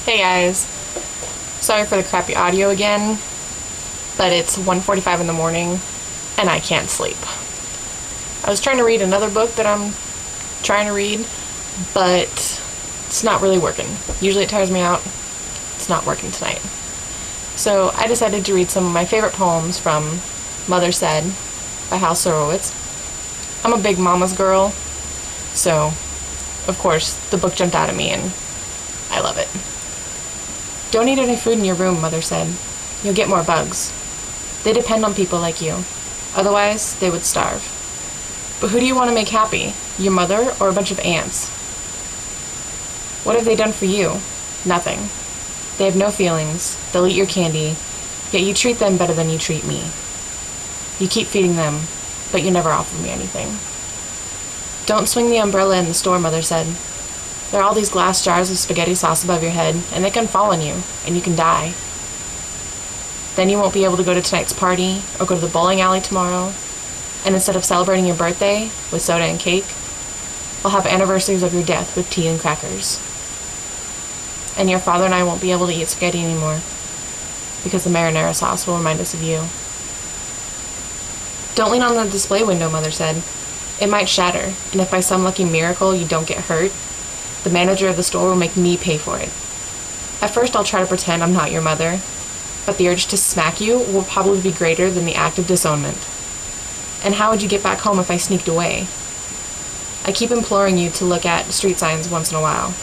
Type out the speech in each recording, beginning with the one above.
Hey guys, sorry for the crappy audio again, but it's 1:45 in the morning and I can't sleep. I was trying to read another book that I'm trying to read, but it's not really working. Usually it tires me out. It's not working tonight. So I decided to read some of my favorite poems from Mother Said by Hal Sirowitz. I'm a big mama's girl, so of course the book jumped out at me and I love it. Don't eat any food in your room, Mother said. You'll get more bugs. They depend on people like you. Otherwise, they would starve. But who do you want to make happy? Your mother or a bunch of ants? What have they done for you? Nothing. They have no feelings. They'll eat your candy, yet you treat them better than you treat me. You keep feeding them, but you never offer me anything. Don't swing the umbrella in the store, Mother said. There are all these glass jars of spaghetti sauce above your head, and they can fall on you, and you can die. Then you won't be able to go to tonight's party, or go to the bowling alley tomorrow, and instead of celebrating your birthday with soda and cake, we'll have anniversaries of your death with tea and crackers. And your father and I won't be able to eat spaghetti anymore, because the marinara sauce will remind us of you. Don't lean on the display window, Mother said. It might shatter, and if by some lucky miracle you don't get hurt, the manager of the store will make me pay for it. At first I'll try to pretend I'm not your mother, but the urge to smack you will probably be greater than the act of disownment. And how would you get back home if I sneaked away? I keep imploring you to look at street signs once in a while.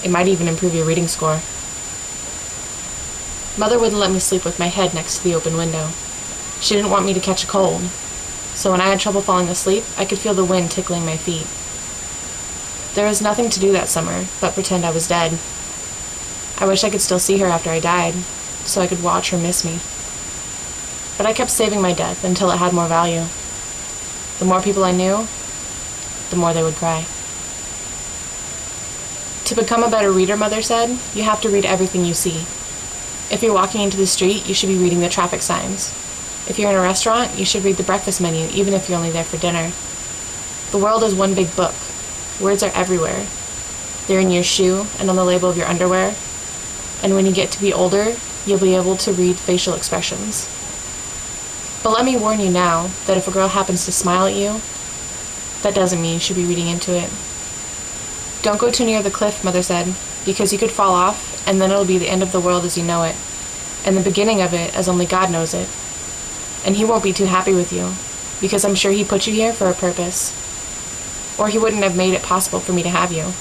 It might even improve your reading score. Mother wouldn't let me sleep with my head next to the open window. She didn't want me to catch a cold, so when I had trouble falling asleep, I could feel the wind tickling my feet. There was nothing to do that summer but pretend I was dead. I wish I could still see her after I died, so I could watch her miss me. But I kept saving my death until it had more value. The more people I knew, the more they would cry. To become a better reader, Mother said, you have to read everything you see. If you're walking into the street, you should be reading the traffic signs. If you're in a restaurant, you should read the breakfast menu, even if you're only there for dinner. The world is one big book. Words are everywhere. They're in your shoe and on the label of your underwear. And when you get to be older, you'll be able to read facial expressions. But let me warn you now that if a girl happens to smile at you, that doesn't mean you should be reading into it. Don't go too near the cliff, Mother said, because you could fall off, and then it'll be the end of the world as you know it, and the beginning of it as only God knows it. And he won't be too happy with you, because I'm sure he put you here for a purpose. Or he wouldn't have made it possible for me to have you.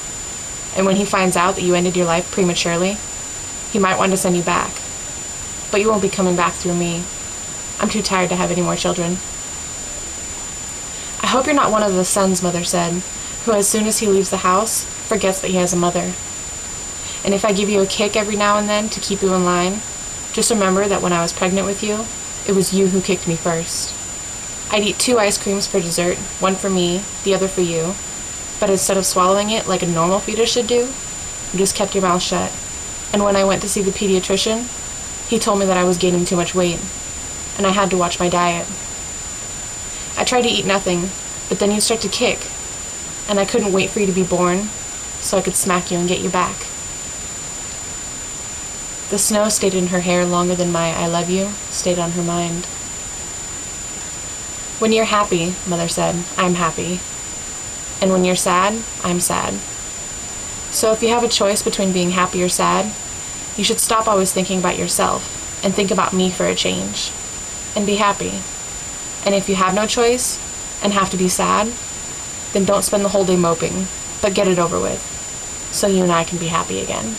And when he finds out that you ended your life prematurely, he might want to send you back. But you won't be coming back through me. I'm too tired to have any more children. I hope you're not one of the sons, Mother said, who as soon as he leaves the house, forgets that he has a mother. And if I give you a kick every now and then to keep you in line, just remember that when I was pregnant with you, it was you who kicked me first. I'd eat 2 ice creams for dessert, one for me, the other for you, but instead of swallowing it like a normal fetus should do, you just kept your mouth shut. And when I went to see the pediatrician, he told me that I was gaining too much weight, and I had to watch my diet. I tried to eat nothing, but then you'd start to kick, and I couldn't wait for you to be born, so I could smack you and get you back. The snow stayed in her hair longer than my I love you stayed on her mind. When you're happy, Mother said, I'm happy. And when you're sad, I'm sad. So if you have a choice between being happy or sad, you should stop always thinking about yourself and think about me for a change. And be happy. And if you have no choice and have to be sad, then don't spend the whole day moping, but get it over with, so you and I can be happy again.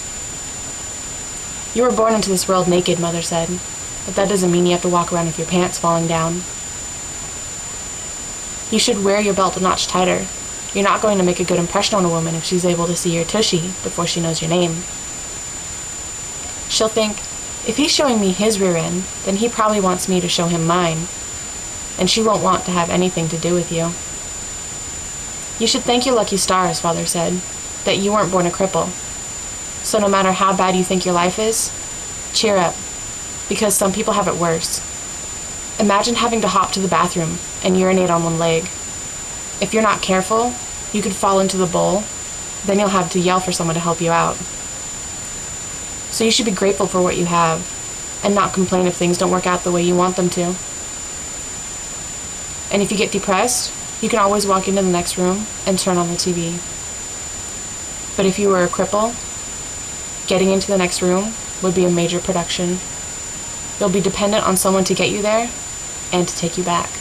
You were born into this world naked, Mother said, but that doesn't mean you have to walk around with your pants falling down. You should wear your belt a notch tighter. You're not going to make a good impression on a woman if she's able to see your tushy before she knows your name. She'll think, if he's showing me his rear end, then he probably wants me to show him mine, and she won't want to have anything to do with you. You should thank your lucky stars, Father said, that you weren't born a cripple. So no matter how bad you think your life is, cheer up, because some people have it worse. Imagine having to hop to the bathroom and urinate on one leg. If you're not careful, you could fall into the bowl, then you'll have to yell for someone to help you out. So you should be grateful for what you have and not complain if things don't work out the way you want them to. And if you get depressed, you can always walk into the next room and turn on the TV. But if you were a cripple, getting into the next room would be a major production. You'll be dependent on someone to get you there and to take you back.